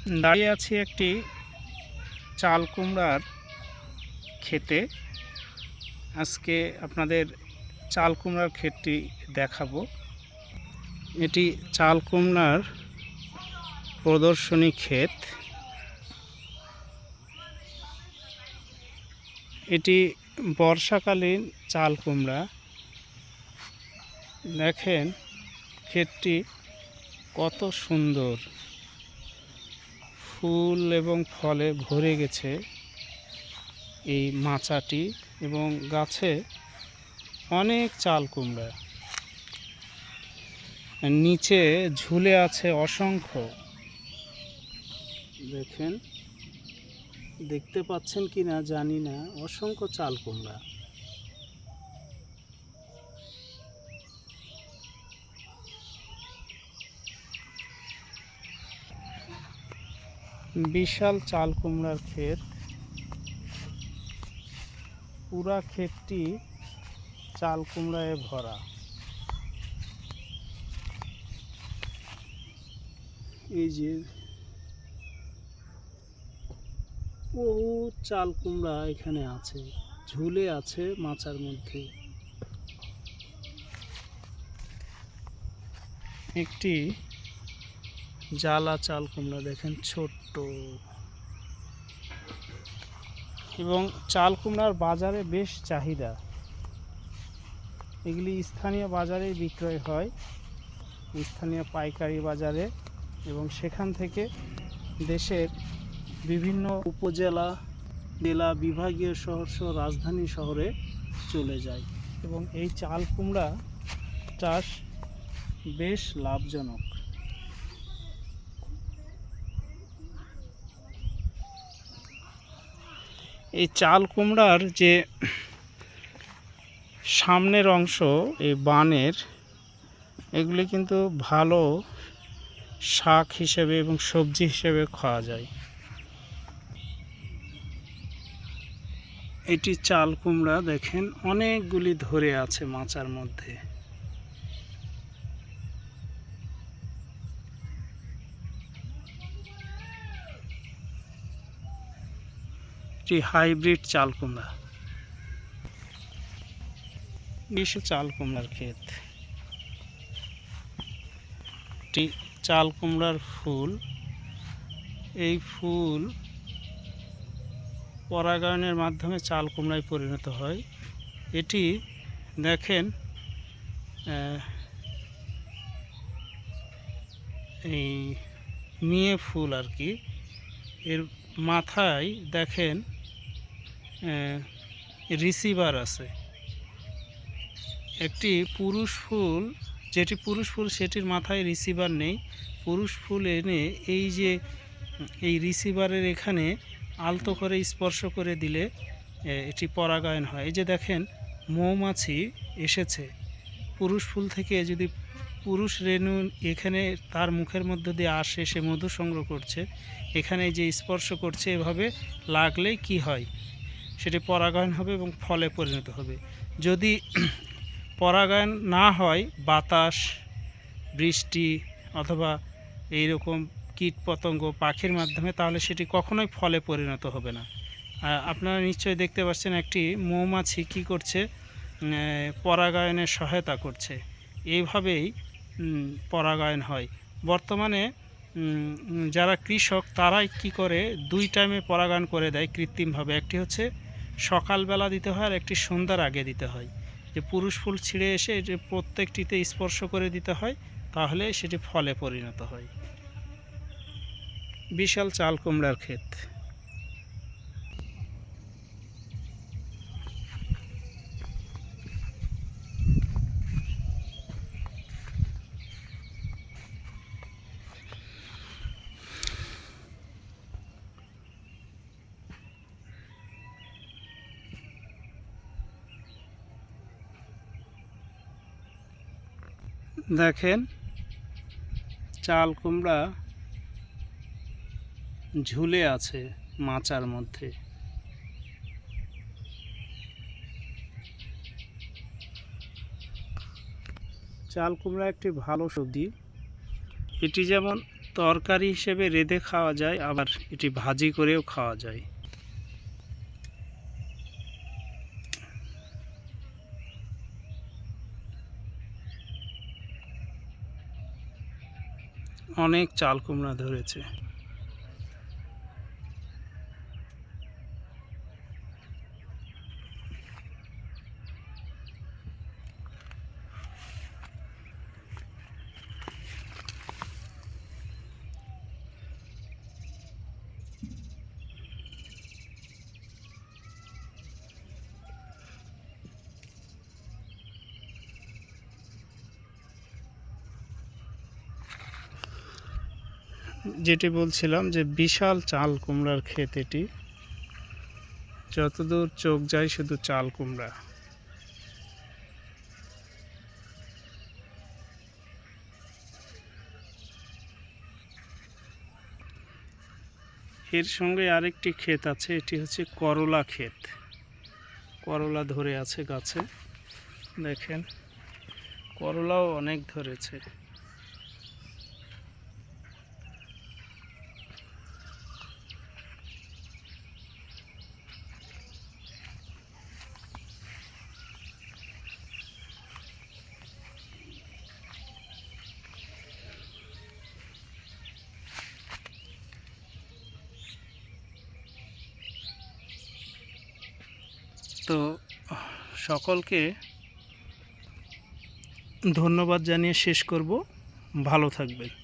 দাঁড়িয়ে আছি একটি চাল কুমড়ার ক্ষেতে। আজকে আপনাদের চাল কুমড়ার ক্ষেতটি দেখাবো। এটি চাল কুমড়ার প্রদর্শনী ক্ষেত। এটি বর্ষাকালীন চাল কুমড়া। দেখেন ক্ষেতটি কত সুন্দর, ফুল এবং ফলে ভরে গেছে এই মাচাটি, এবং গাছে অনেক চাল কুমড়া, নিচে ঝুলে আছে অসংখ্য। দেখেন, দেখতে পাচ্ছেন কি না জানি না, অসংখ্য চাল কুমড়া। বিশাল চাল কুমড়ার ক্ষেত। পুরা ক্ষেতটি চাল কুমড়ায় ভরা। এই যে বহু চাল কুমড়া এখানে আছে, ঝুলে আছে মাচার মধ্যে। একটি জ্বালা চাল কুমড়া দেখেন, ছোট্ট। এবং চাল কুমড়ার বাজারে বেশ চাহিদা। এগুলি স্থানীয় বাজারে বিক্রয় হয়, স্থানীয় পাইকারি বাজারে, এবং সেখান থেকে দেশের বিভিন্ন উপজেলা, জেলা, বিভাগীয় শহর সহ রাজধানী শহরে চলে যায়। এবং এই চাল কুমড়া চাষ বেশ লাভজনক। এই চাল কুমড়ার যে সামনের অংশ, এই বানের, এগুলি কিন্তু ভালো শাক হিসেবে এবং সবজি হিসেবে খাওয়া যায়। এটি চাল কুমড়া দেখেন, অনেকগুলি ধরে আছে মাচার মধ্যে। এটি হাইব্রিড চাল কুমড়া। এসে চাল কুমড়ার ক্ষেত। এটি চাল কুমড়ার ফুল। এই ফুল পরাগায়নের মাধ্যমে চাল কুমড়ায় পরিণত হয়। এটি দেখেন, এই মেয়ে ফুল আর কি। এর মাথায় দেখেন রিসিভার আছে। একটি পুরুষ ফুল, যেটি পুরুষ ফুল সেটির মাথায় রিসিভার নেই। পুরুষ ফুল এনে এই রিসিভারের এখানে আলতো করে স্পর্শ করে দিলে এটি পরাগায়ন হয়। এই যে দেখেন, মৌমাছি এসেছে পুরুষ ফুল থেকে। যদি পুরুষ রেণু এখানে তার মুখের মধ্য দিয়ে আসে, সে মধু সংগ্রহ করছে, এখানে যে স্পর্শ করছে, এভাবে লাগলেই কি হয়, সেটি পরাগায়ন হবে এবং ফলে পরিণত হবে। যদি পরাগায়ন না হয়, বাতাস, বৃষ্টি অথবা এইরকম কীট পতঙ্গ, পাখির মাধ্যমে, তাহলে সেটি কখনোই ফলে পরিণত হবে না। আপনারা নিশ্চয়ই দেখতে পাচ্ছেন একটি মৌমাছি কি করছে, পরাগায়নের সহায়তা করছে। এইভাবেই পরাগায়ন হয়। বর্তমানে যারা কৃষক, তারাই কি করে, দুই টাইমে পরাগায়ন করে দেয় কৃত্রিমভাবে। একটি হচ্ছে সকালবেলা দিতে হয়, আর একটি সন্ধ্যার আগে দিতে হয়। যে পুরুষ ফুল ছিঁড়ে এসে যে প্রত্যেকটিতে স্পর্শ করে দিতে হয়, তাহলে সেটি ফলে পরিণত হয়। বিশাল চাল কুমড়ার ক্ষেত। দেখেন, চাল কুমড়া ঝুলে আছে মাচার মধ্যে। চাল কুমড়া একটি ভালো সবজি। এটি যেমন তরকারি হিসেবে রেঁধে খাওয়া যায়, আবার এটি ভাজি করেও খাওয়া যায়। অনেক চাল কুমড়া ধরেছে। যেটি বলছিলাম যে বিশাল চাল কুমড়ার ক্ষেত এটি, যতদূর চোখ যায় শুধু চাল কুমড়া। এর সঙ্গে আরেকটি ক্ষেত আছে, এটি হচ্ছে করলা ক্ষেত। করলা ধরে আছে গাছে, দেখেন করলাও অনেক ধরেছে। তো সকলকে ধন্যবাদ জানিয়ে শেষ করব। ভালো থাকবেন।